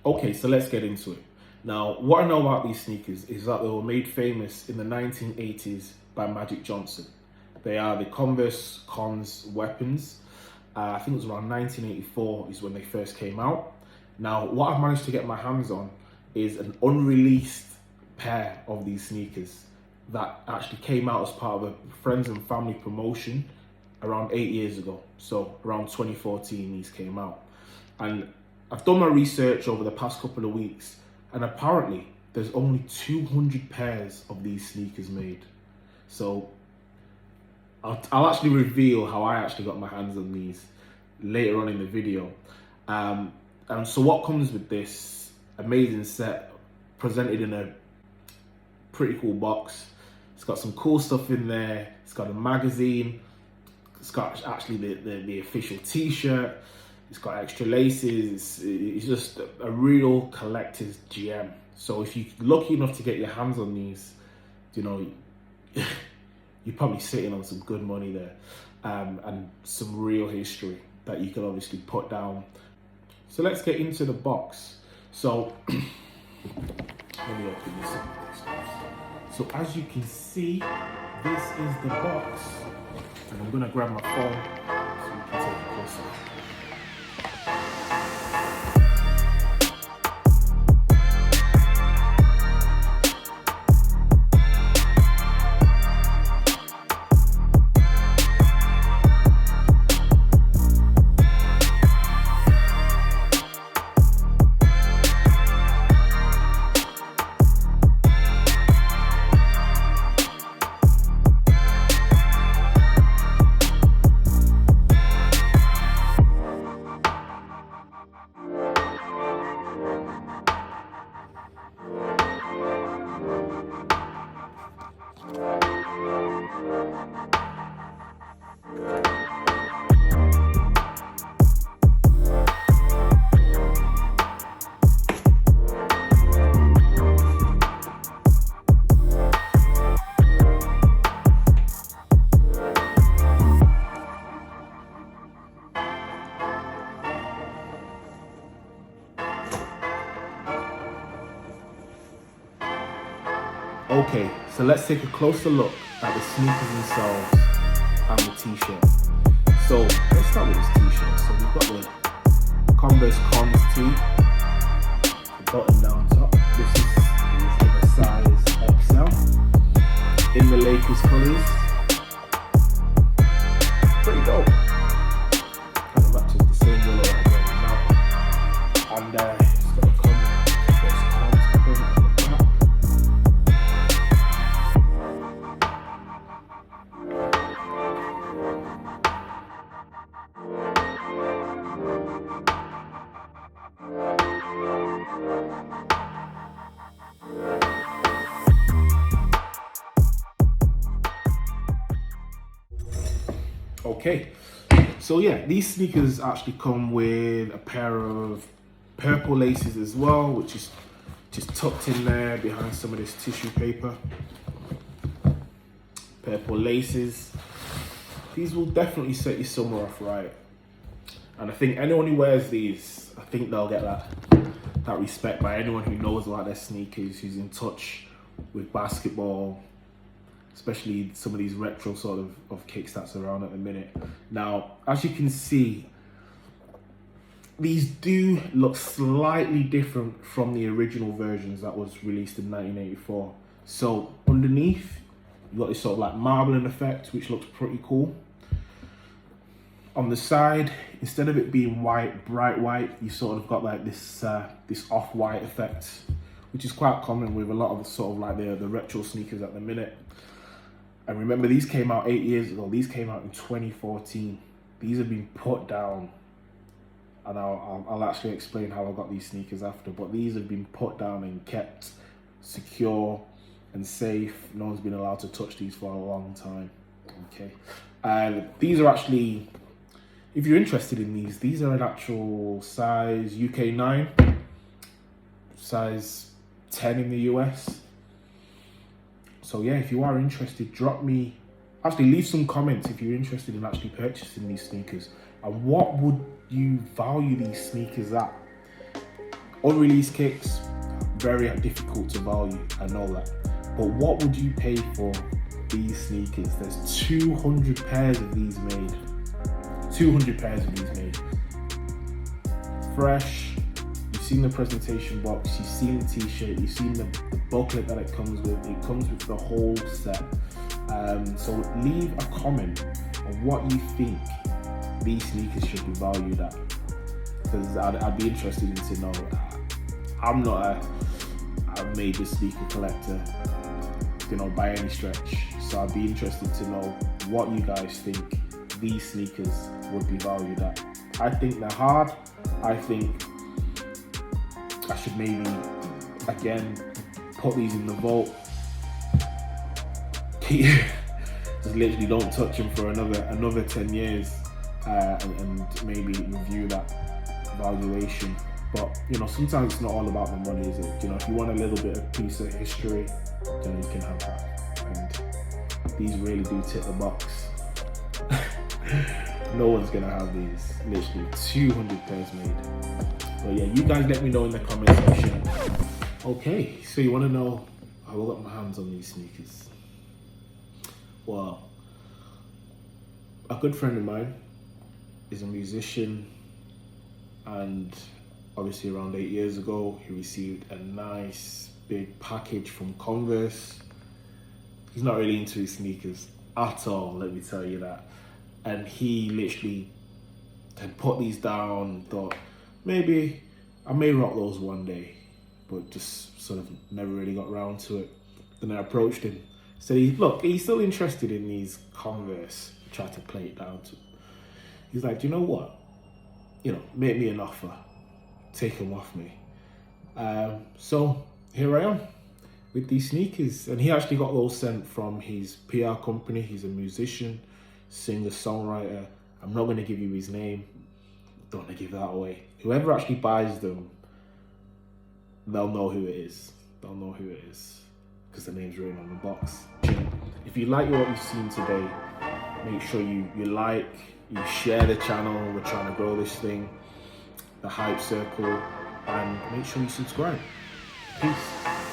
Okay, so let's get into it. Now, what I know about these sneakers is that they were made famous in the 1980s by Magic Johnson. They are the Converse Cons Weapons. I think it was around 1984 is when they first came out. Now, what I've managed to get my hands on is an unreleased pair of these sneakers that actually came out as part of a friends and family promotion around 8 years ago. So around 2014, these came out. And I've done my research over the past couple of weeks, and apparently there's only 200 pairs of these sneakers made. So I'll actually reveal how I actually got my hands on these later on in the video. And so what comes with this amazing set, presented in a pretty cool box. It's got some cool stuff in there. It's got a magazine. It's got actually the official t-shirt. It's got extra laces. It's just a real collector's gem. So if you're lucky enough to get your hands on these, you know, you're probably sitting on some good money there, and some real history that you can obviously put down. So let's get into the box. So let me open this up. So as you can see, this is the box, and I'm gonna grab my phone so we can take a closer look. Okay, so let's take a closer look at the sneakers themselves and the t-shirt. So let's start with this t-shirt. So we've got the Converse Cons tee, the button down top. This is in a size XL in the Lakers colours. Pretty dope. Kind of matches the same yellow that I'm wearing now. And it's got a Converse Cons print on the back. Okay, so yeah, these sneakers actually come with a pair of purple laces as well, which is just tucked in there behind some of this tissue paper. Purple laces. These will definitely set your summer off right. And I think anyone who wears these, I think they'll get that respect by anyone who knows about their sneakers, who's in touch with basketball, especially some of these retro sort of kicks that's around at the minute. Now, as you can see, these do look slightly different from the original versions that was released in 1984. So underneath, you've got this sort of like marbling effect, which looks pretty cool. On the side, instead of it being white, bright white, you sort of got like this off-white effect, which is quite common with a lot of sort of like the retro sneakers at the minute. And remember, these came out 8 years ago. These came out in 2014. These have been put down, and I'll actually explain how I got these sneakers after. But these have been put down and kept secure and safe. No one's been allowed to touch these for a long time. Okay, and these are actually, if you're interested in these are an actual size UK 9, size 10 in the US. So yeah, if you are interested, leave some comments if you're interested in actually purchasing these sneakers. And what would you value these sneakers at? Unreleased kicks, very difficult to value, I know that. But what would you pay for these sneakers? There's 200 pairs of these made. 200 pairs of these made. Fresh. You've seen the presentation box, you've seen the t-shirt, you've seen the booklet that it comes with. It comes with the whole set. So leave a comment on what you think these sneakers should be valued at, because I'd be interested in to know. I'm not a major sneaker collector, by any stretch. So I'd be interested to know what you guys think these sneakers would be valued at. I think they're hard. I think I should maybe, again, put these in the vault. Just literally don't touch them for another 10 years and maybe review that valuation. But sometimes it's not all about the money, is it? If you want a little bit of piece of history, then you can have that. And these really do tick the box. No one's gonna have these. Literally 200 pairs made. But yeah, you guys let me know in the comment section. Okay, so you want to know how I got my hands on these sneakers? Well, a good friend of mine is a musician, and obviously around 8 years ago, he received a nice big package from Converse. He's not really into his sneakers at all, let me tell you that. And he literally had put these down, thought, maybe I may rock those one day, but just sort of never really got around to it. Then I approached him, said, he's still interested in these Converse. Tried to play it down to him. He's like, do you know what? Make me an offer. Take them off me. So here I am with these sneakers. And he actually got those sent from his PR company. He's a musician, singer, songwriter. I'm not going to give you his name. Don't want to give that away. Whoever actually buys them, they'll know who it is. They'll know who it is because the name's written on the box. If you like what you've seen today, make sure you like, you share the channel. We're trying to grow this thing, the hype circle, and make sure you subscribe. Peace.